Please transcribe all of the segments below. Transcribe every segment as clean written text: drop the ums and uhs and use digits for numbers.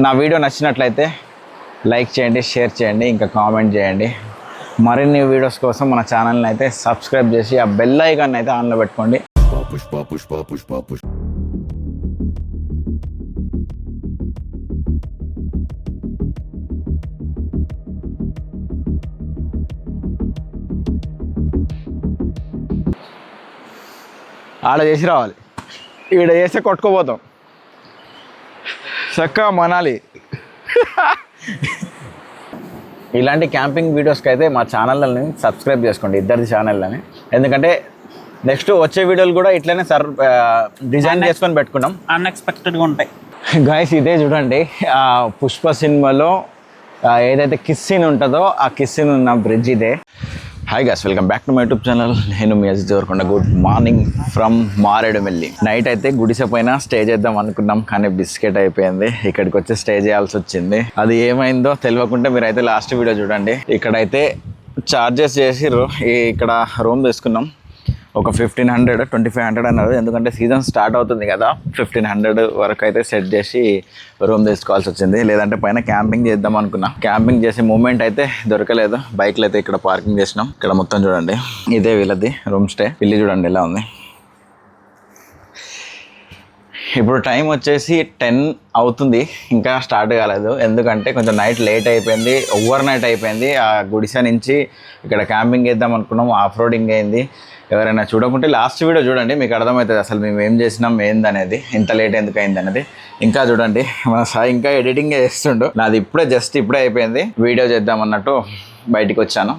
నా వీడియో నచ్చినట్లయితే లైక్ చేయండి, షేర్ చేయండి, ఇంకా కామెంట్ చేయండి. మరిన్ని వీడియోస్ కోసం మన ఛానల్ని అయితే సబ్స్క్రైబ్ చేసి ఆ బెల్ ఐకాన్ అయితే ఆన్లో పెట్టుకోండి. ఆడ చేసి రావాలి, ఈడ చేస్తే కొట్టుకోపోతాం. చక్కగా మనాలి. ఇలాంటి క్యాంపింగ్ వీడియోస్కి అయితే మా ఛానల్ని సబ్స్క్రైబ్ చేసుకోండి, ఇద్దరిది ఛానల్ని. ఎందుకంటే నెక్స్ట్ వచ్చే వీడియోలు కూడా ఇట్లనే డిజైన్ చేసుకొని పెట్టుకున్నాం, అన్ఎక్స్పెక్టెడ్గా ఉంటాయి. గాయస్ ఇదే చూడండి, పుష్ప సినిమాలో ఏదైతే కిస్ సీన్ ఉంటుందో ఆ కిస్ సీన్ ఉన్న బ్రిడ్జ్ ఇదే. Hi guys, welcome back to my YouTube channel. నేను మీ Ajith Devarakonda. Good morning from Maredumilli. Night అయితే గుడిసె పైన స్టే చేద్దాం అనుకున్నాం, కానీ బిస్కెట్ అయిపోయింది. ఇక్కడికి వచ్చి స్టే చేయాల్సి వచ్చింది. అది ఏమైందో తెలియకుంటే మీరైతే లాస్ట్ వీడియో చూడండి. ఇక్కడైతే చార్జెస్ చేసి ఇక్కడ రూమ్ తీసుకున్నాం. ఒక 1500, 2500 అన్నారు. ఎందుకంటే సీజన్ స్టార్ట్ అవుతుంది కదా, 1500 వరకు అయితే సెట్ చేసి రూమ్ తీసుకోవాల్సి వచ్చింది. లేదంటే పైన క్యాంపింగ్ చేద్దాం అనుకున్నా. క్యాంపింగ్ చేసే మూమెంట్ అయితే దొరకలేదు. బైక్లు అయితే ఇక్కడ పార్కింగ్ చేసినాం. ఇక్కడ మొత్తం చూడండి, ఇదే వీళ్ళది రూమ్ స్టే. ఇల్లు చూడండి ఎలా ఉంది. ఇప్పుడు టైం వచ్చేసి 10 అవుతుంది, ఇంకా స్టార్ట్ కాలేదు. ఎందుకంటే కొంచెం నైట్ లేట్ అయిపోయింది, ఓవర్ నైట్ అయిపోయింది. ఆ గుడిసె నుంచి ఇక్కడ క్యాంపింగ్ చేద్దాం అనుకున్నాం, ఆఫ్ రోడింగ్ అయింది. ఎవరైనా చూడకుంటే లాస్ట్ వీడియో చూడండి, మీకు అర్థమవుతుంది అసలు మేము ఏం చేసినాం ఏందనేది, ఇంత లేట్ ఎందుకు అయింది అనేది. ఇంకా చూడంండి, మన సాయి ఇంకా ఎడిటింగ్ చేస్తుండు. నాది ఇప్పుడే అయిపోయింది. వీడియో చేద్దాం అన్నట్టు బయటికి వచ్చాను.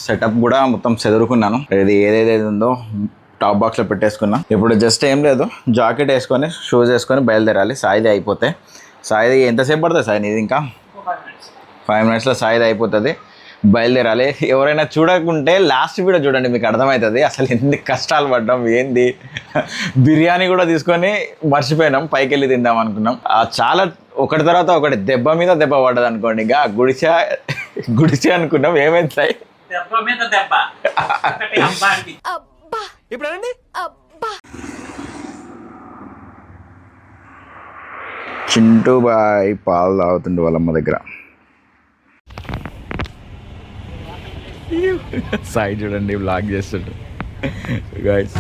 సెటప్ కూడా మొత్తం చెదురుకున్నాను. ఇది ఏదేది ఉందో టాప్ బాక్స్లో పెట్టేసుకున్నా. ఇప్పుడు జస్ట్ ఏం లేదు, జాకెట్ వేసుకొని షూస్ వేసుకొని బయలుదేరాలి. సాయిది అయిపోతే, సాయిది ఎంతసేపు పడుతుంది సాయి? నీది ఇంకా 5 minutesలో సాయిది అయిపోతుంది, బయలుదేరాలి. ఎవరైనా చూడకుంటే లాస్ట్ వీడియో చూడండి, మీకు అర్థమవుతుంది అసలు ఎన్ని కష్టాలు పడ్డాం ఏంది. బిర్యానీ కూడా తీసుకొని మర్చిపోయినాం, పైకి వెళ్ళి తిందాం అనుకున్నాం. చాలా ఒకటి తర్వాత ఒకటి దెబ్బ మీద దెబ్బ పడ్డది అనుకోండి. ఇంకా గుడిసె అనుకున్నాం, ఏమైంది సాయి? ఇప్పుడు చింటూ బాయ్ పాలు తాగుతుండే వాళ్ళమ్మ దగ్గర. సాయి చూడండి బ్లాగ్ చేస్తుండు గైస్.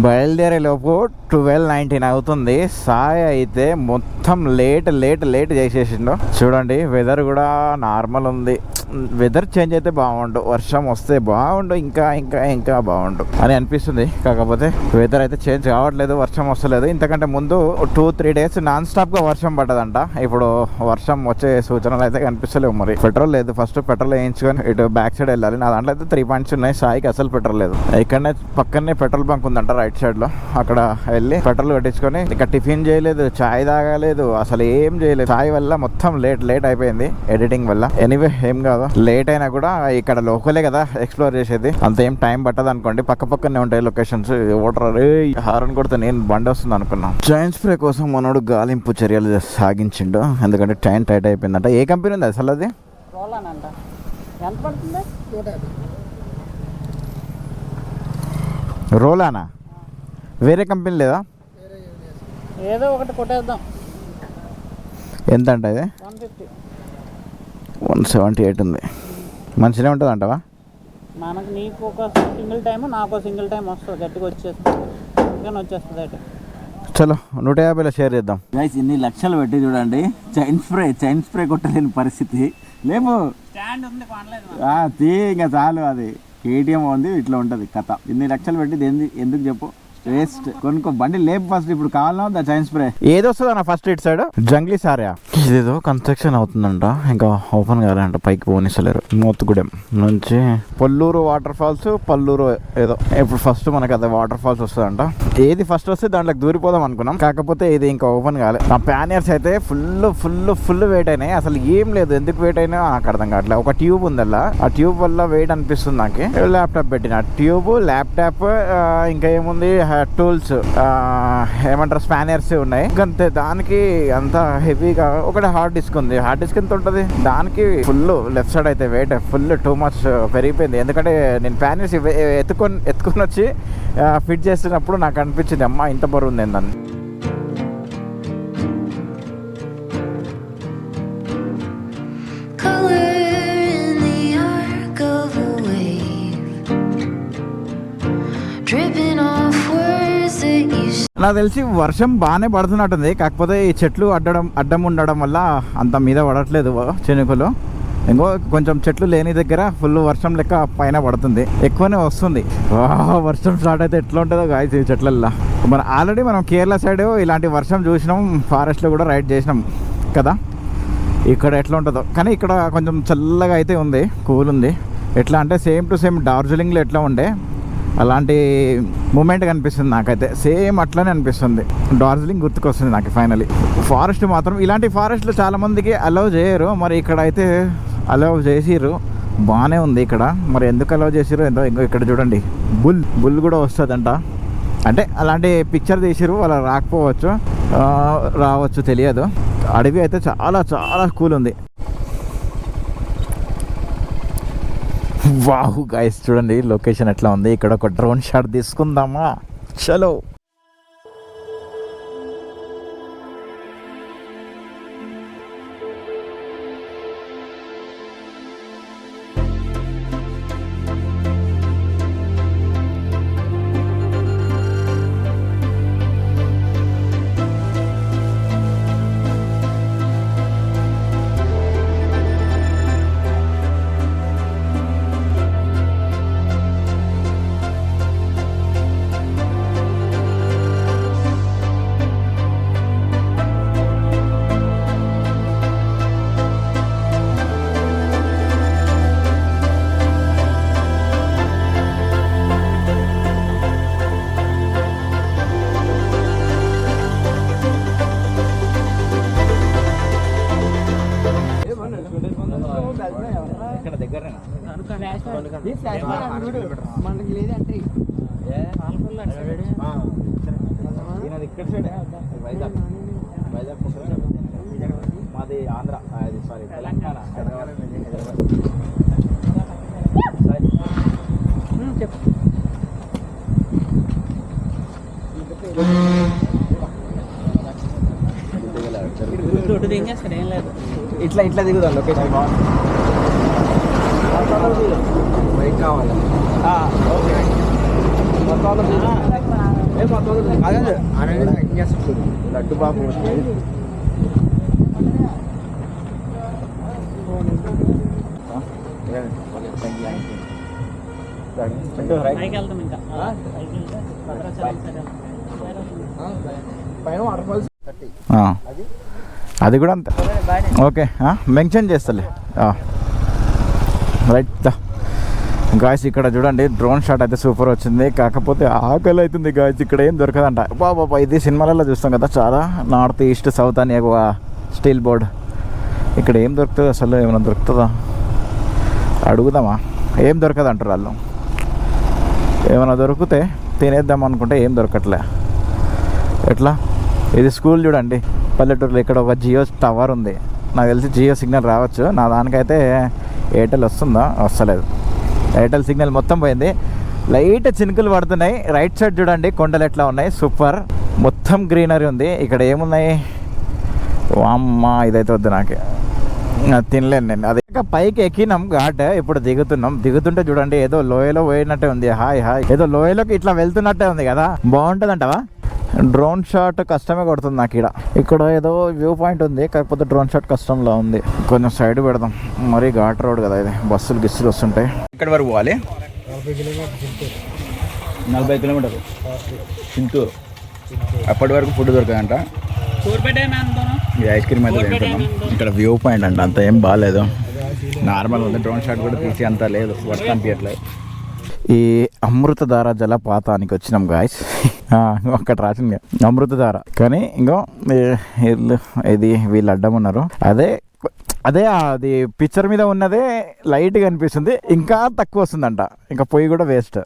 బయలుదేరే లోపు 12:19 అవుతుంది. సాయి అయితే మొత్తం లేట్ చేసేసిండు. చూడండి, వెదర్ కూడా నార్మల్ ఉంది. వెదర్ చేంజ్ అయితే బాగుండు, వర్షం వస్తే బాగుండు, ఇంకా బాగుండు అని అనిపిస్తుంది. కాకపోతే వెదర్ అయితే చేంజ్ కావట్లేదు, వర్షం వస్తలేదు. ఇంతకంటే ముందు 2-3 days నాన్ స్టాప్ గా వర్షం పడ్డదంట. ఇప్పుడు వర్షం వచ్చే సూచనలు అయితే కనిపిస్తలేవు. మరి పెట్రోల్ లేదు, ఫస్ట్ పెట్రోల్ వేయించుకొని ఇటు బ్యాక్ సైడ్ వెళ్ళాలి. నా దాంట్లో అయితే 3 points ఉన్నాయి. సాయికి అసలు పెట్రోల్ లేదు. ఇక్కడనే పక్కనే పెట్రోల్ బంక్ ఉందంట రైట్ సైడ్ లో. అక్కడ వెళ్ళి పెట్రోల్ కట్టించుకొని ఇక టిఫిన్ చేయలేదు, చాయ్ తాగలేదు, అసలు ఏం చేయలేదు. సాయి వల్ల మొత్తం లేట్ అయిపోయింది, ఎడిటింగ్ వల్ల. ఎనీవే ఏం కాదు, లేట్ అయినా కూడా ఇక్కడ లోకలే కదా ఎక్స్ప్లోర్ చేసేది, అంత ఏం టైం పట్టదు అనుకోండి. పక్కనే ఉంటాయి లొకేషన్స్. ఓటర్ హారన్ కొడితే నేను బండి వస్తుంది అనుకున్నాను. జాయింట్ స్ప్రే కోసం మనోడు గాలింపు చర్యలు సాగించిండు, ఎందుకంటే టైం టైట్ అయిపోయిందంట. ఏ కంపెనీ ఉంది అసలు అది? రోలానా? వేరే కంపెనీ లేదా? ఏదో ఒకటి కొట్టేద్దాం. ఎంత అంటే ఇది? 178 ఉంది. మంచిగా ఉంటుంది అంటవా? మనకు నీకు ఒక సింగిల్ టైం, నాకు ఒక సింగిల్ టైం వస్తుంది, గట్టిగా వచ్చేస్తుంది. అయితే చలో 150లో షేర్ చేద్దాం. గైస్, ఇన్ని లక్షలు పెట్టి చూడండి, చైన్ స్ప్రే కొట్టలేని పరిస్థితి. లేవు స్టాండ్ ఉంది, ఇంకా చాలు. అది కేటీఎం ఉంది, ఇట్లా ఉంటుంది కథ. ఇన్ని లక్షలు పెట్టి ఎందుకు చెప్పు, వేస్ట్. కొనుక్కో బండి లేపు ఫస్ట్. ఇప్పుడు కావాలన్నా చైన్ స్ప్రే ఏది వస్తుంది అన్న ఫస్ట్ ఇటు సైడ్ జంగ్లీ సారా. ఇదేదో కన్స్ట్రక్షన్ అవుతుందంట, ఇంకా ఓపెన్ కాలేంట, పైకి పోనిస్తలేరు. మోత్తుగూడెం నుంచి పొల్లూరు వాటర్ ఫాల్స్, పల్లూరు ఏదో. ఇప్పుడు ఫస్ట్ మనకి అదే వాటర్ ఫాల్స్ వస్తుందంట. ఏది ఫస్ట్ వస్తే దాంట్లోకి దూరిపోదాం అనుకున్నాం, కాకపోతే ఇది ఇంకా ఓపెన్ కాలేదు. ఆ ప్యానియర్స్ అయితే ఫుల్ వెయిట్ అయినాయి. అసలు ఏం లేదు, ఎందుకు వెయిట్ అయినా నాకు అర్థం కావట్లేదు. ఒక ట్యూబ్ ఉందల్లా, ఆ ట్యూబ్ వల్ల వెయిట్ అనిపిస్తుంది నాకు. ల్యాప్టాప్ పెట్టిన ట్యూబ్, ల్యాప్టాప్, ఇంకా ఏముంది టూల్స్, ఏమంటారు స్పానర్స్ ఉన్నాయి. అంతే, దానికి అంత హెవీగా ఒకటి హార్డ్ డిస్క్ ఉంది. హార్డ్ డిస్క్ ఎంత ఉంటుంది దానికి? ఫుల్ లెఫ్ట్ సైడ్ అయితే వెయిట్ ఫుల్ టూ మచ్ పెరిగిపోయింది. ఎందుకంటే నేను ప్యాన్ వేసి ఎత్తుకొని వచ్చి ఫిట్ చేస్తున్నప్పుడు నాకు అనిపించింది అమ్మ ఇంత బరువు ఉంది ఏందని. నాకు తెలిసి వర్షం బాగానే పడుతున్నట్టుంది. కాకపోతే ఈ చెట్లు అడ్డం ఉండడం వల్ల అంత మీద పడట్లేదు చినుకులు. ఇంకో కొంచెం చెట్లు లేని దగ్గర ఫుల్ వర్షం లెక్క పైన పడుతుంది, ఎక్కువనే వస్తుంది. వర్షం స్టార్ట్ అయితే ఎట్లా ఉంటుందో గాయస్ ఈ చెట్లల్లో. ఆల్రెడీ మనం కేరళ సైడ్ ఇలాంటి వర్షం చూసినాం, ఫారెస్ట్లో కూడా రైడ్ చేసినాం కదా. ఇక్కడ ఎట్లా ఉంటుందో, కానీ ఇక్కడ కొంచెం చల్లగా అయితే ఉంది, కూల్ ఉంది. ఎట్లా అంటే సేమ్ టు సేమ్ డార్జిలింగ్లో ఎట్లా ఉండే అలాంటి మూమెంట్ కనిపిస్తుంది నాకైతే. సేమ్ అట్లానే అనిపిస్తుంది. డార్జిలింగ్ గుర్తుకొస్తుంది నాకు ఫైనలీ. ఫారెస్ట్ మాత్రం ఇలాంటి ఫారెస్ట్లు చాలామందికి అలౌ చేయరు, మరి ఇక్కడ అయితే అలౌ చేసిర్రు, బాగానే ఉంది ఇక్కడ. మరి ఎందుకు అలౌ చేసిర్రు ఎంతో. ఇంకో ఇక్కడ చూడండి బుల్ కూడా వస్తుందంట. అంటే అలాంటి పిక్చర్ తీసిర్రు, వాళ్ళు రావచ్చు తెలియదు. అడవి అయితే చాలా చాలా కూల్ ఉంది. వాహు గైస్ చూడండి లొకేషన్ ఎట్లా ఉంది. ఇక్కడ ఒక డ్రోన్ షాట్ తీసుకుందామా? చలో. మాది ఆంధ్ర, సారీ తెలంగాణ. ఇట్లా దిగుదాం. లొకేషన్ బాగుంది. బైక్ కావాలి. ఓకే లడ్డు బాబు అది కూడా అంతే. ఓకే మెన్షన్ చేస్తలే. రైట్ గాయస్ ఇక్కడ చూడండి డ్రోన్ షాట్ అయితే సూపర్ వచ్చింది. కాకపోతే ఆకలి అవుతుంది గాయస్. ఇక్కడ ఏం దొరకదంట. బాబా ఇది సినిమాలలో చూస్తాం కదా చాలా, నార్త్ ఈస్ట్ సౌత్ అని ఎక్కువ స్టీల్ బోర్డ్. ఇక్కడ ఏం దొరుకుతుంది అసలు? ఏమైనా దొరుకుతుందా అడుగుదామా? ఏం దొరకదు అంటారు వాళ్ళు. ఏమైనా దొరికితే తినేద్దాం అనుకుంటే ఏం దొరకట్లే. ఎట్లా? ఇది స్కూల్ చూడండి పల్లెటూరులో. ఇక్కడ ఒక జియో టవర్ ఉంది, నాకు తెలిసి జియో సిగ్నల్ రావచ్చు. నా దానికైతే ఎయిర్టెల్ వస్తుందా? వస్తలేదు. ఎయిర్టెల్ సిగ్నల్ మొత్తం పోయింది. లైట్ చినుకులు పడుతున్నాయి. రైట్ సైడ్ చూడండి కొండలు ఎట్లా ఉన్నాయి, సూపర్. మొత్తం గ్రీనరీ ఉంది. ఇక్కడ ఏమున్నాయి? అమ్మ ఇదైతే వద్దు నాకు, తినలేను నేను. అదే పైకి ఎక్కినాం ఘాట్, ఇప్పుడు దిగుతుంటే చూడండి ఏదో లోయలో పోయినట్టే ఉంది. హాయ్ ఏదో లోయలోకి ఇట్లా వెళ్తున్నట్టే ఉంది కదా. బాగుంటుంది అంటవా? డ్రోన్ షాట్ కష్టమే కొడుతుంది నాకు. ఇక్కడ ఏదో వ్యూ పాయింట్ ఉంది, కాకపోతే డ్రోన్ షాట్ కష్టంలో ఉంది. కొంచెం సైడ్ పెడదాం, మరీ ఘాట్ రోడ్ కదా ఇది, బస్సులు గిస్సులు వస్తుంటాయి. ఇక్కడ వరకు పోవాలి 40 కిలోమీటర్లు చింతూరు. అప్పటి వరకు ఫుడ్ దొరకదంట. ఐస్ క్రీమ్ అయితే తింటున్నాం. ఇక్కడ వ్యూ పాయింట్ అంట, అంత ఏం బాగాలేదు, నార్మల్ ఉంది. డ్రోన్ షాట్ కూడా తీసి అంత లేదు, వర్క్ అనిపించట్లేదు. ఈ అమృతధార జలపాతానికి వచ్చినాం గాయస్. అక్కడ రాసింది అమృతధార, కానీ ఇంకో ఇది వీళ్ళు అడ్డం ఉన్నారు. అదే అది పిక్చర్ మీద ఉన్నదే లైట్గా అనిపిస్తుంది, ఇంకా తక్కువ వస్తుందంట. ఇంకా పొయ్యి కూడా వేస్ట్.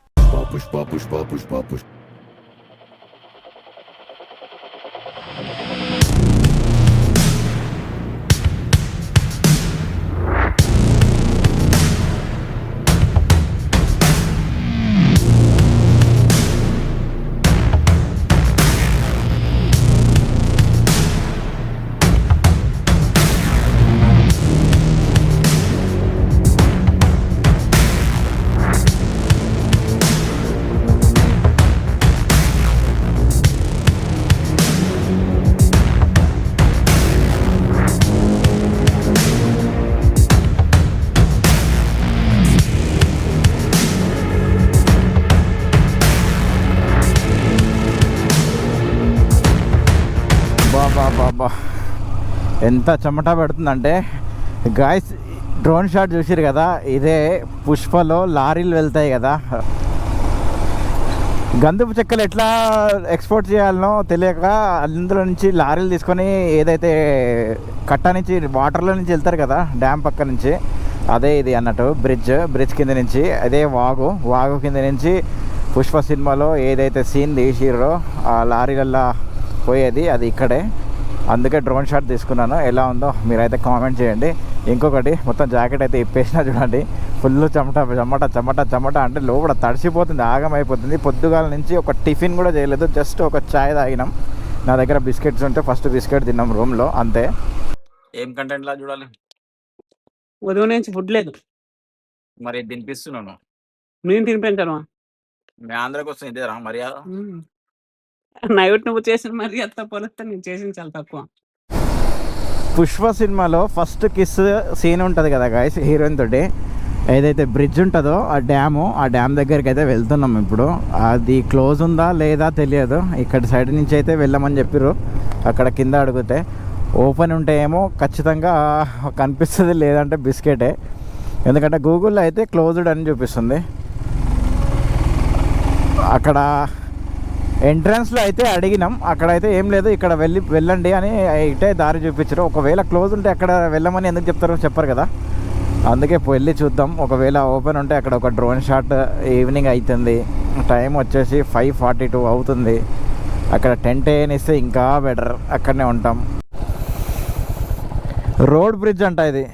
ఎంత చెమట పెడుతుందంటే గాయస్. డ్రోన్ షాట్ చూసిరు కదా, ఇదే పుష్పలో లారీలు వెళ్తాయి కదా, గంధపు చెక్కలు ఎట్లా ఎక్స్పోర్ట్ చేయాలనో తెలియక అందులో నుంచి లారీలు తీసుకొని ఏదైతే కట్ట నుంచి వాటర్లో నుంచి వెళ్తారు కదా డ్యామ్ పక్క నుంచి, అదే ఇది అన్నట్టు బ్రిడ్జ్ కింద నుంచి, అదే వాగు కింద నుంచి పుష్ప సినిమాలో ఏదైతే సీన్ తీసిర్రో ఆ లారీలల్లో పోయేది అది ఇక్కడే. అందుకే డ్రోన్ షాట్ తీసుకున్నాను. ఎలా ఉందో మీరైతే కామెంట్ చేయండి. ఇంకొకటి, మొత్తం జాకెట్ అయితే ఇప్పేసినా చూడండి, ఫుల్ చెమట అంటే లోపల తడిసిపోతుంది, ఆగమైపోతుంది. పొద్దుగాల నుంచి ఒక టిఫిన్ కూడా చేయలేదు, జస్ట్ ఒక చాయ్ తాగినాం. నా దగ్గర బిస్కెట్స్ ఉంటే ఫస్ట్ బిస్కెట్ తిన్నాం రూమ్లో, అంతే. ఏం కంటెంట్లా చూడాలి? ఉదయం నుంచి ఫుడ్ లేదు, మరి తినిపిస్తున్నాను. నేను తినిపించాను. మీ ఆంధ్రాకి వస్తుంది ఇదేరా మర్యాద. నైట్ నువ్వు చేసిన మర్యాదతో పోలిస్తే నేను చేసింది చాలా తక్కువ. పుష్ప సినిమాలో ఫస్ట్ కిస్ సీన్ ఉంటుంది కదా గాయస్, హీరోయిన్ తోటి, ఏదైతే బ్రిడ్జ్ ఉంటుందో ఆ డ్యామ్ దగ్గరికి అయితే వెళ్తున్నాం ఇప్పుడు. అది క్లోజ్ ఉందా లేదా తెలియదు, ఇక్కడ సైడ్ నుంచి అయితే వెళ్ళమని చెప్పారు. అక్కడ కింద అడిగితే ఓపెన్ ఉంటే ఏమో ఖచ్చితంగా కనిపిస్తుంది, లేదంటే బిస్కెటే. ఎందుకంటే గూగుల్లో అయితే క్లోజ్డ్ అని చూపిస్తుంది. అక్కడ ఎంట్రన్స్లో అయితే అడిగినాం, అక్కడైతే ఏం లేదు, ఇక్కడ వెళ్ళండి అని ఇటే దారి చూపించారు. ఒకవేళ క్లోజ్ ఉంటే అక్కడ వెళ్ళమని ఎందుకు చెప్తారో చెప్పరు కదా, అందుకే వెళ్ళి చూద్దాం. ఒకవేళ ఓపెన్ ఉంటే అక్కడ ఒక డ్రోన్ షాట్. ఈవినింగ్ అవుతుంది, టైం వచ్చేసి 5:42 అవుతుంది. అక్కడ టెంట్ వేయనిస్తే ఇంకా బెటర్, అక్కడనే ఉంటాం. రోడ్ బ్రిడ్జ్ అంట ఇది.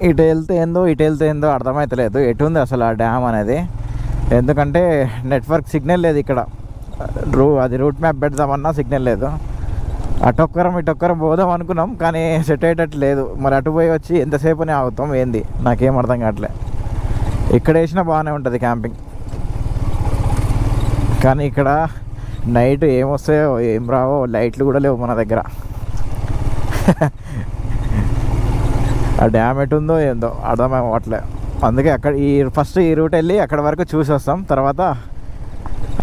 ఇటు వెళ్తే ఏందో అర్థమవుతలేదు, ఎటు ఉంది అసలు ఆ డ్యామ్ అనేది. ఎందుకంటే నెట్వర్క్ సిగ్నల్ లేదు ఇక్కడ, అది రూట్ మ్యాప్ పెడదామన్నా సిగ్నల్ లేదు. ఇటొక్కరం పోదాం అనుకున్నాం, కానీ సెట్ అయ్యేటట్టు లేదు. మరి అటు పోయి వచ్చి ఎంతసేపునే ఆగుతాం ఏంది, నాకేం అర్థం కావట్లే. ఇక్కడ వేసినా బాగానే ఉంటుంది క్యాంపింగ్, కానీ ఇక్కడ నైట్ ఏమొస్తాయో ఏం రావో, లైట్లు కూడా లేవు మన దగ్గర. ఆ డ్యామ్ ఎటుందో ఏందో అర్థమవ్వట్లే. అందుకే ఫస్ట్ ఈ రూట్ వెళ్ళి అక్కడ వరకు చూసి వస్తాం, తర్వాత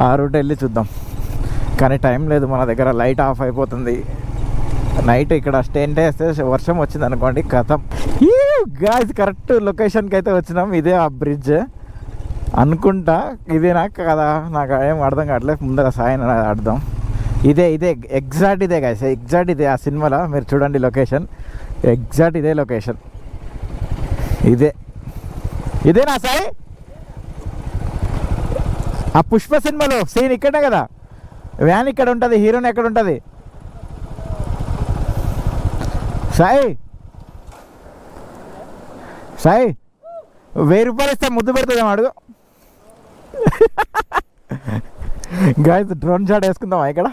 ఆ రూట్ వెళ్ళి చూద్దాం. కానీ టైం లేదు మన దగ్గర, లైట్ ఆఫ్ అయిపోతుంది నైట్. ఇక్కడ టెంట్ వేస్తే వర్షం వచ్చింది అనుకోండి, కథం. గాయ్స్ కరెక్ట్ లొకేషన్కి అయితే వచ్చినాం. ఇదే ఆ బ్రిడ్జ్ అనుకుంటా, ఇదేనా కదా నాకు ఏం అర్థం కావట్లేదు. ముందర సాయం అర్థం ఇదే ఎగ్జాక్ట్ ఇదే గాయ్స్, ఎగ్జాక్ట్ ఇదే ఆ సినిమాలో. మీరు చూడండి లొకేషన్, ఎగ్జాక్ట్ ఇదే లొకేషన్. ఇదేనా సాయి? ఆ పుష్ప సినిమాలో సీన్ ఇక్కడే కదా, వ్యాన్ ఇక్కడ ఉంటుంది, హీరోయిన్ ఎక్కడ ఉంటుంది? సాయి 1000 రూపాయలు ఇస్తే ముద్దు పెడుతుందేమో అడుగు. గాయ్స్ డ్రోన్ షాట్ వేసుకుందామా ఇక్కడ?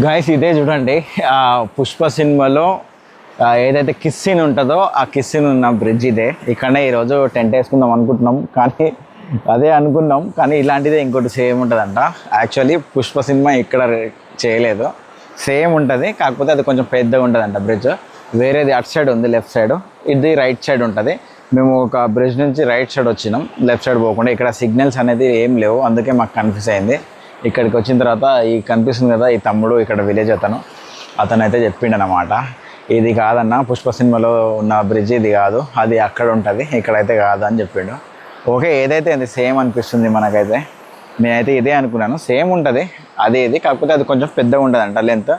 గాయస్ ఇదే చూడండి పుష్ప సినిమాలో ఏదైతే కిస్ సీన్ ఉంటుందో ఆ కిస్ సీన్ ఉన్న బ్రిడ్జ్ ఇదే. ఇక్కడనే ఈరోజు టెంట్ వేసుకుందాం అనుకుంటున్నాం, కానీ అదే అనుకున్నాం కానీ ఇలాంటిదే ఇంకోటి సేమ్ ఉంటుందంట. యాక్చువల్లీ పుష్ప సినిమా ఇక్కడ చేయలేదు, సేమ్ ఉంటుంది, కాకపోతే అది కొంచెం పెద్దగా ఉంటుందంట బ్రిడ్జ్. వేరేది అటు సైడ్ ఉంది లెఫ్ట్ సైడ్, ఇది రైట్ సైడ్ ఉంటుంది. మేము ఒక బ్రిడ్జ్ నుంచి రైట్ సైడ్ వచ్చినాం, లెఫ్ట్ సైడ్ పోకుండా. ఇక్కడ సిగ్నల్స్ అనేది ఏం లేవు, అందుకే మాకు కన్ఫ్యూజ్ అయింది. ఇక్కడికి వచ్చిన తర్వాత ఈ కనిపిస్తుంది కదా ఈ తమ్ముడు, ఇక్కడ విలేజ్ అతనైతే చెప్పిండనమాట, ఇది కాదన్న పుష్ప సినిమాలో ఉన్న బ్రిడ్జ్ ఇది కాదు, అది అక్కడ ఉంటుంది, ఇక్కడైతే కాదు అని చెప్పిండు. ఓకే ఏదైతే అది సేమ్ అనిపిస్తుంది మనకైతే. నేనైతే ఇదే అనుకున్నాను, సేమ్ ఉంటుంది అదే ఇది, కాకపోతే అది కొంచెం పెద్దగా ఉంటుందంట లెంత్.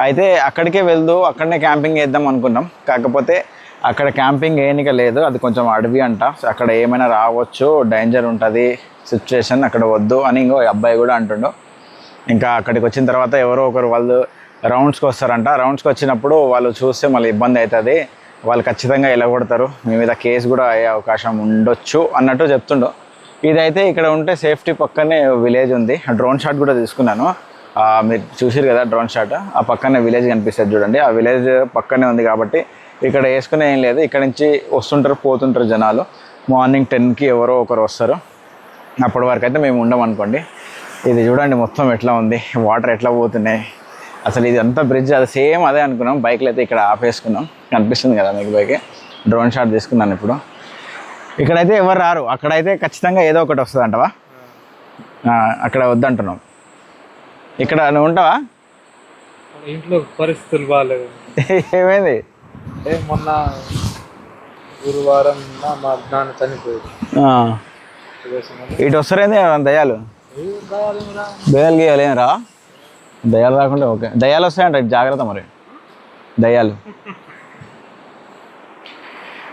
అయితే అక్కడికే వెళ్దు అక్కడనే క్యాంపింగ్ వేద్దాం అనుకున్నాం, కాకపోతే అక్కడ క్యాంపింగ్ వేయనిక లేదు, అది కొంచెం అడవి అంట, అక్కడ ఏమైనా రావచ్చు, డేంజర్ ఉంటుంది సిచ్యువేషన్, అక్కడ వద్దు అని ఇంకో అబ్బాయి కూడా అంటుండు. ఇంకా అక్కడికి వచ్చిన తర్వాత ఎవరో ఒకరు వాళ్ళు రౌండ్స్కి వస్తారంట, రౌండ్స్కి వచ్చినప్పుడు వాళ్ళు చూస్తే మళ్ళీ ఇబ్బంది అవుతుంది, వాళ్ళు ఖచ్చితంగా ఎలగొడతారు, మీ మీద కేసు కూడా అయ్యే అవకాశం ఉండొచ్చు అన్నట్టు చెప్తుండు. ఇదైతే ఇక్కడ ఉంటే సేఫ్టీ పక్కనే విలేజ్ ఉంది. డ్రోన్ షాట్ కూడా తీసుకున్నాను, మీరు చూసారు కదా డ్రోన్ షాట్, ఆ పక్కనే విలేజ్ కనిపిస్తుంది చూడండి, ఆ విలేజ్ పక్కనే ఉంది కాబట్టి ఇక్కడ వేసుకునే ఏం లేదు. ఇక్కడ నుంచి వస్తుంటారు పోతుంటారు జనాలు, మార్నింగ్ 10కి ఎవరో ఒకరు వస్తారు, అప్పటి వరకు అయితే మేము ఉండమనుకోండి. ఇది చూడండి మొత్తం ఎట్లా ఉంది, వాటర్ ఎట్లా పోతున్నాయి అసలు. ఇది అంతా బ్రిడ్జ్ అది సేమ్ అదే అనుకున్నాం. బైక్లు అయితే ఇక్కడ ఆపేసుకున్నాం, కనిపిస్తుంది కదా మీకు బైక్. డ్రోన్ షాట్ తీసుకున్నాను ఇప్పుడు. ఇక్కడైతే ఎవరు రారు, అక్కడైతే ఖచ్చితంగా ఏదో ఒకటి వస్తుంది అంటవా, అక్కడ వద్దంటున్నాం. ఇక్కడ నువ్వు ఉంటావా? ఇంట్లో పరిస్థితులు బాగాలేదు. ఏమైంది? మొన్న గురువారం మా నాన్న చనిపోయాడు. ఇటు వస్తారేంది దయ్యాలు? దయ్యాలు గీయాలి ఏం రా? దయ్యాలు రాకుండా ఓకే, దయ్యాలు వస్తాయంట జాగ్రత్త మరి, దయ్యాలు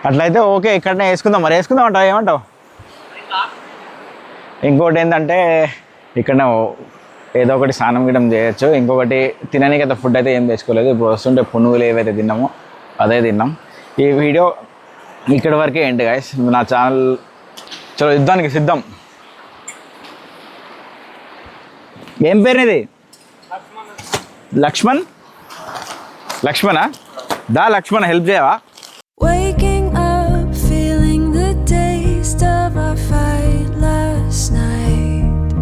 అట్లయితే ఓకే ఇక్కడనే వేసుకుందాం మరి. వేసుకుందాం అంటావు, ఏమంటావు? ఇంకోటి ఏంటంటే ఇక్కడ ఏదో ఒకటి స్నానం గిడం చేయొచ్చు. ఇంకొకటి తినడానికి అయితే ఫుడ్ అయితే ఏం తెచ్చుకోలేదు, ఇప్పుడు వస్తుంటే పునుగులు ఏవైతే తిన్నామో అదే తిన్నాం. ఈ వీడియో ఇక్కడ వరకే ఏంటి గైస్, నా ఛానల్ చలో యుద్ధానికి సిద్ధం. ఏం పేరు ఇది? లక్ష్మణ దా లక్ష్మణ హెల్ప్ చేయవా? Waking up, feeling the taste of our fight last night.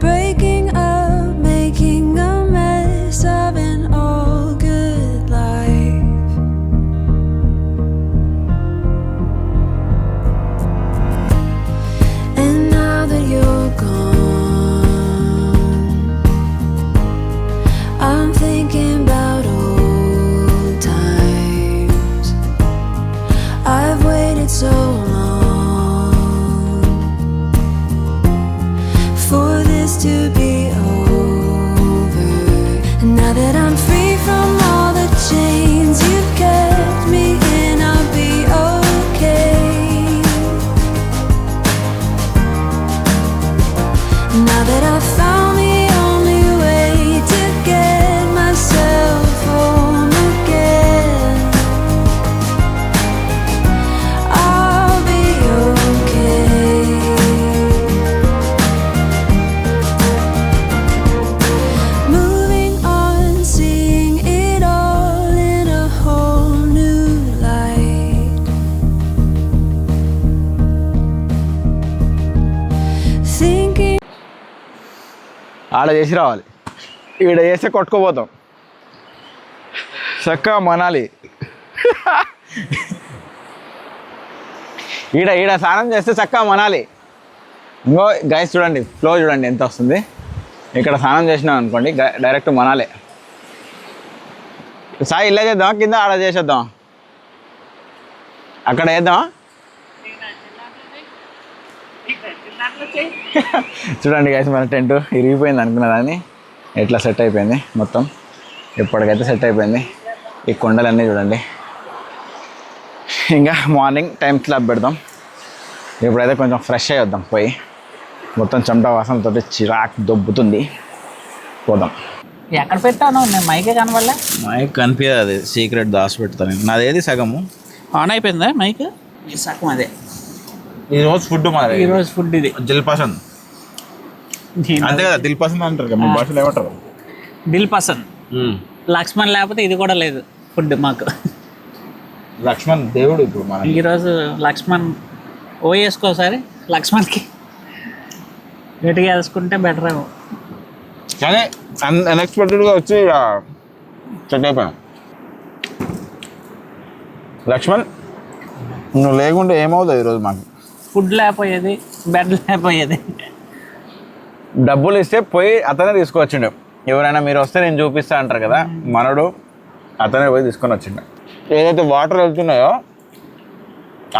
Breaking up, making a mess of an all good life. And now that you're gone, I'm thinking about old times. I've waited so long for this to be over. And now that I'm free from all the chains you've kept me in, I'll be okay. Now that I've found the only way to get myself home again, I'll be okay. Moving on, seeing it all in a whole new light. Thinking ఆడ చేసి రావాలి, ఈడ చేస్తే కొట్టుకోపోతాం. చక్కగా మనాలి. ఈడ స్నానం చేస్తే చక్కగా మనాలి. ఇంకో గైస్ చూడండి ఫ్లో చూడండి ఎంత వస్తుంది. ఇక్కడ స్నానం చేసినాం అనుకోండి డైరెక్ట్ మనాలి. సాయి ఇలా చేద్దాం, కింద ఆడ చేసేద్దాం, అక్కడ వేద్దామా? చూడండి గైస్ మన టెంట్ ఇరిగిపోయింది అనుకున్న దాన్ని ఎట్లా సెట్ అయిపోయింది మొత్తం. ఇప్పటికైతే సెట్ అయిపోయింది. ఈ కొండలన్నీ చూడండి. ఇంకా మార్నింగ్ టైం స్లాబ్ పెడదాం. ఇప్పుడైతే కొంచెం ఫ్రెష్ అయ్యి వద్దాం పోయి, మొత్తం చెమట వాసనతో చిరాకు దొబ్బుతుంది. పోదాం. ఎక్కడ పెట్టాను నేను? మైకే కనబడలే. మైక్ కనిపించదు, అది సీక్రెట్ దాచి పెడతాను. నాదేది సగము ఆన్ అయిపోయిందా మైక్? ఈ సగం అదే. ఈరోజు ఫుడ్ మరి, ఈరోజు ఫుడ్ ఇది జల్పాషన్ అంతే కదా, దిల్ పసంద్ అంటారు కదా, మీ భాషలో ఏమంటారు? దిల్ పసంద్. లక్ష్మణ్ లేకపోతే ఇది కూడా లేదు ఫుడ్ మాకు. లక్ష్మణ్ దేవుడు ఇప్పుడు మన. ఈరోజు లక్ష్మణ్ వేసుకోసారి లక్ష్మణ్కి గట్టిగా వేసుకుంటే బెటర్ ఏమో. కానీ అన్ఎక్స్పెక్టెడ్గా వచ్చి సెట్ అయిపోయాను. లక్ష్మణ్ నువ్వు లేకుంటే ఏమవుతుంది ఈరోజు మాకు? ఫుడ్ లేకపోయేది, బెడ్ లేకపోయేది. డబ్బులు ఇస్తే పోయి అతనే తీసుకొచ్చిండు. ఎవరైనా మీరు వస్తే నేను చూపిస్తా అంటారు కదా, మనడు అతనే పోయి తీసుకొని వచ్చిండు. ఏదైతే వాటర్ వెళ్తున్నాయో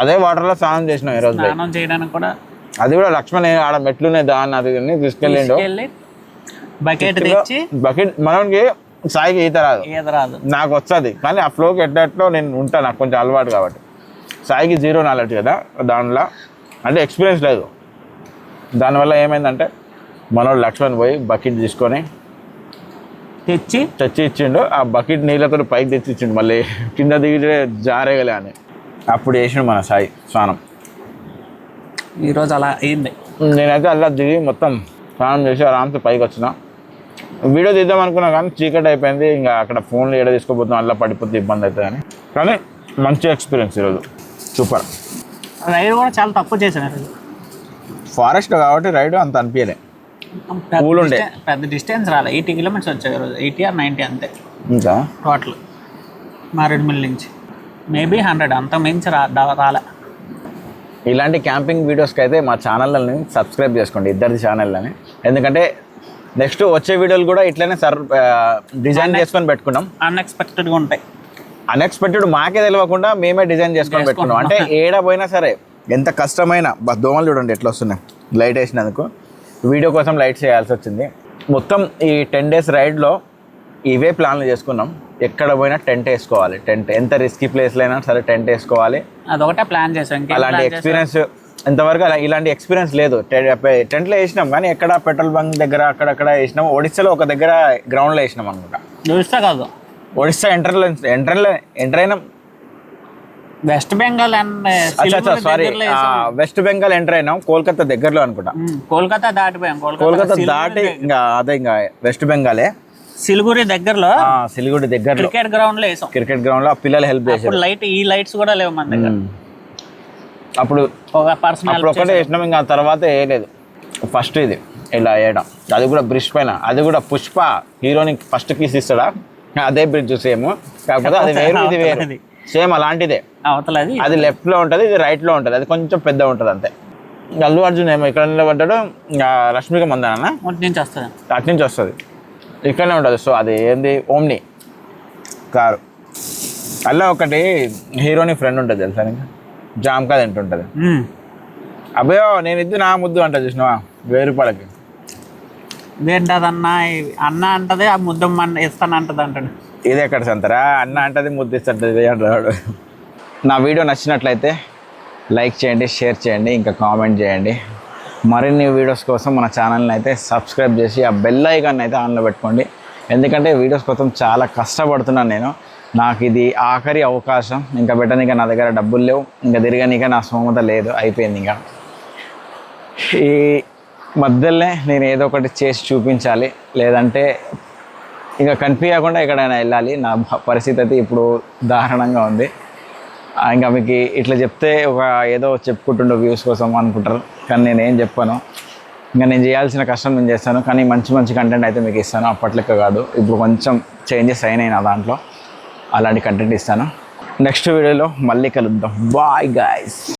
అదే వాటర్లో స్నానం చేసినాం ఈరోజు. స్నానం చేయడానికి కూడా అది కూడా లక్ష్మణ్ ఆడ మెట్లున్నాయి దాన్ని అది తీసుకెళ్ళిండు. బకెట్ తెచ్చి, బకెట్ మనకి సాయికి ఈత రాదు, నాకు వస్తుంది కానీ ఆ ఫ్లోకి ఎట్లెట్లో నేను ఉంటాను, నాకు కొంచెం అలవాటు కాబట్టి. సాయికి 0 నాలెడ్జ్ కదా దానిలో, అంటే ఎక్స్పీరియన్స్ లేదు. దానివల్ల ఏమైందంటే మనోడు లక్ష్మణ్ పోయి బకెట్ తీసుకొని తెచ్చి ఇచ్చిండు. ఆ బకెట్ నీళ్ళతో పైకి తెచ్చి ఇచ్చిండు, మళ్ళీ కింద దిగితే జారేగలే అని. అప్పుడు వేసిండు మన సాయి స్నానం. ఈరోజు అలా అయింది. నేనైతే అలా దిగి మొత్తం స్నానం చేసి ఆరామ్సే పైకి వచ్చిన. వీడియో తీద్దాం అనుకున్నా కానీ చీకటి అయిపోయింది. ఇంకా అక్కడ ఫోన్లు ఏడ తీసుకోబోతున్నాం, అలా పడిపోతే ఇబ్బంది అవుతుంది కానీ మంచి ఎక్స్పీరియన్స్ ఈరోజు, సూపర్. రైడ్ కూడా చాలా తక్కువ చేశాను. ఫారెస్ట్ కాబట్టి రైడ్ అంత అనిపించలే, కూల్ ఉండే. పెద్ద డిస్టెన్స్ రాలే, 80 కిలోమీటర్స్ వచ్చాయి ఈరోజు, 80 or 90 అంతే ఇంకా టోటల్ మారేడుమిల్లి నుంచి. మేబీ 100 అంత మించి రాలే. ఇలాంటి క్యాంపింగ్ వీడియోస్కి అయితే మా ఛానల్ని సబ్స్క్రైబ్ చేసుకోండి, ఇద్దరి ఛానళ్ళని. ఎందుకంటే నెక్స్ట్ వచ్చే వీడియోలు కూడా ఇట్లనే డిజైన్ చేసుకొని పెట్టుకున్నాం. అన్ఎక్స్పెక్టెడ్గా ఉంటాయి. అన్ఎక్స్పెక్టెడ్ మాకే తెలియకుండా మేమే డిజైన్ చేసుకొని పెట్టుకున్నాం. అంటే ఏడ పోయినా సరే ఎంత కష్టమైనా, దోమలు చూడండి ఎట్లా వస్తున్నాయి లైట్ వేసినందుకు. వీడియో కోసం లైట్ చేయాల్సి వచ్చింది. మొత్తం ఈ 10 days రైడ్లో ఇవే ప్లాన్లు చేసుకున్నాం. ఎక్కడ పోయినా టెంట్ వేసుకోవాలి, టెంట్ ఎంత రిస్కీ ప్లేస్లో అయినా సరే టెంట్ వేసుకోవాలి. అదొకటే ప్లాన్ చేసాం. అలాంటి ఎక్స్పీరియన్స్ ఇంతవరకు ఇలాంటి ఎక్స్పీరియన్స్ లేదు. టెంట్లో వేసినాం కానీ ఎక్కడ పెట్రోల్ బంక్ దగ్గర అక్కడక్కడ వేసినాం. ఒడిస్సాలో ఒక దగ్గర గ్రౌండ్లో వేసినాం అనుకుంటా. ఒడిస్సా కాదు, ఒడిస్సా ఎంటర్ అయినాం. West Bengal and sorry west Bengal enter అయినాం, కోల్కతా దగ్గరలో అనుకుంటా. కోల్కతా దాటిపోయాం. కోల్కతా దాటి ఇంకా అదే ఇంకా వెస్ట్ బెంగాలే, సిలిగురి దగ్గరలో. సిలిగుడి దగ్గర క్రికెట్ గ్రౌండ్ లో వేసాం. క్రికెట్ గ్రౌండ్ లో పిల్లలు హెల్ప్ చేశారు. లైట్స్ కూడా లేవు మన దగ్గర. అప్పుడు ఒక పర్సనల్ ఒకటే వేసినాం, ఇంకా తర్వాత వేయలేదు. ఫస్ట్ ఇది ఇలా వేయడం, అది కూడా బ్రిడ్జ్ పైన, అది కూడా పుష్ప హీరోని ఫస్ట్ కిస్ ఇస్తాడా అదే బ్రిడ్జ్ సేమ్, కాకపోతే అది వేరు ఇది వేరు, సేమ్ అలాంటిదే. అవతలది అది లెఫ్ట్ లో ఉంటుంది, ఇది రైట్ లో ఉంటుంది, అది కొంచెం పెద్ద ఉంటుంది అంతే. అల్లు అర్జున్ ఏమో ఇక్కడ నిలబడ్డాడు, రష్మిక మందాన నుంచి వస్తుంది, అటు నుంచి వస్తుంది, ఇక్కడనే ఉంటుంది. సో అది ఏంది ఓమ్ని కారు. అలా ఒకటి హీరోని ఫ్రెండ్ ఉంటుంది తెలుసా, ఇంకా జామ్కా తింటుంటుంది. అబ్బయో నేను ఇది నా ముద్దు అంట చూసినావా, 1000 రూపాయలకి. ఇదేంటదన్నా అన్న అంటది, ఆ ముద్దు ఇస్తాను అంటది అంటాడు. ఇది ఎక్కడ సంతరా, అన్న అంటది ముద్దు ఇస్తుంటుంది అంటాడు. నా వీడియో నచ్చినట్లయితే లైక్ చేయండి, షేర్ చేయండి, ఇంకా కామెంట్ చేయండి. మరిన్ని వీడియోస్ కోసం మన ఛానల్ని అయితే సబ్స్క్రైబ్ చేసి ఆ బెల్ ఐకాన్ అయితే ఆన్లో పెట్టుకోండి. ఎందుకంటే వీడియోస్ కోసం చాలా కష్టపడుతున్నాను నేను. నాకు ఇది ఆఖరి అవకాశం, ఇంకా పెట్టనీక నా దగ్గర డబ్బులు లేవు, ఇంకా తిరగనీక నా స్తోమత లేదు, అయిపోయింది. ఇంకా ఈ మధ్యలోనే నేను ఏదో ఒకటి చేసి చూపించాలి, లేదంటే ఇంకా కనిపించకుండా ఎక్కడైనా వెళ్ళాలి. నా పరిస్థితి అయితే ఇప్పుడు దారుణంగా ఉంది. ఇంకా మీకు ఇట్లా చెప్తే ఒక ఏదో చెప్పుకుంటుండే వ్యూస్ కోసం అనుకుంటారు, కానీ నేను ఏం చెప్పాను. ఇంకా నేను చేయాల్సిన కష్టం నేను చేస్తాను, కానీ మంచి మంచి కంటెంట్ అయితే మీకు ఇస్తాను. అప్పట్లెక్క కాదు, ఇప్పుడు కొంచెం చేంజెస్ అయినాయి నా దాంట్లో, అలాంటి కంటెంట్ ఇస్తాను. నెక్స్ట్ వీడియోలో మళ్ళీ కలుద్దాం. Bye guys.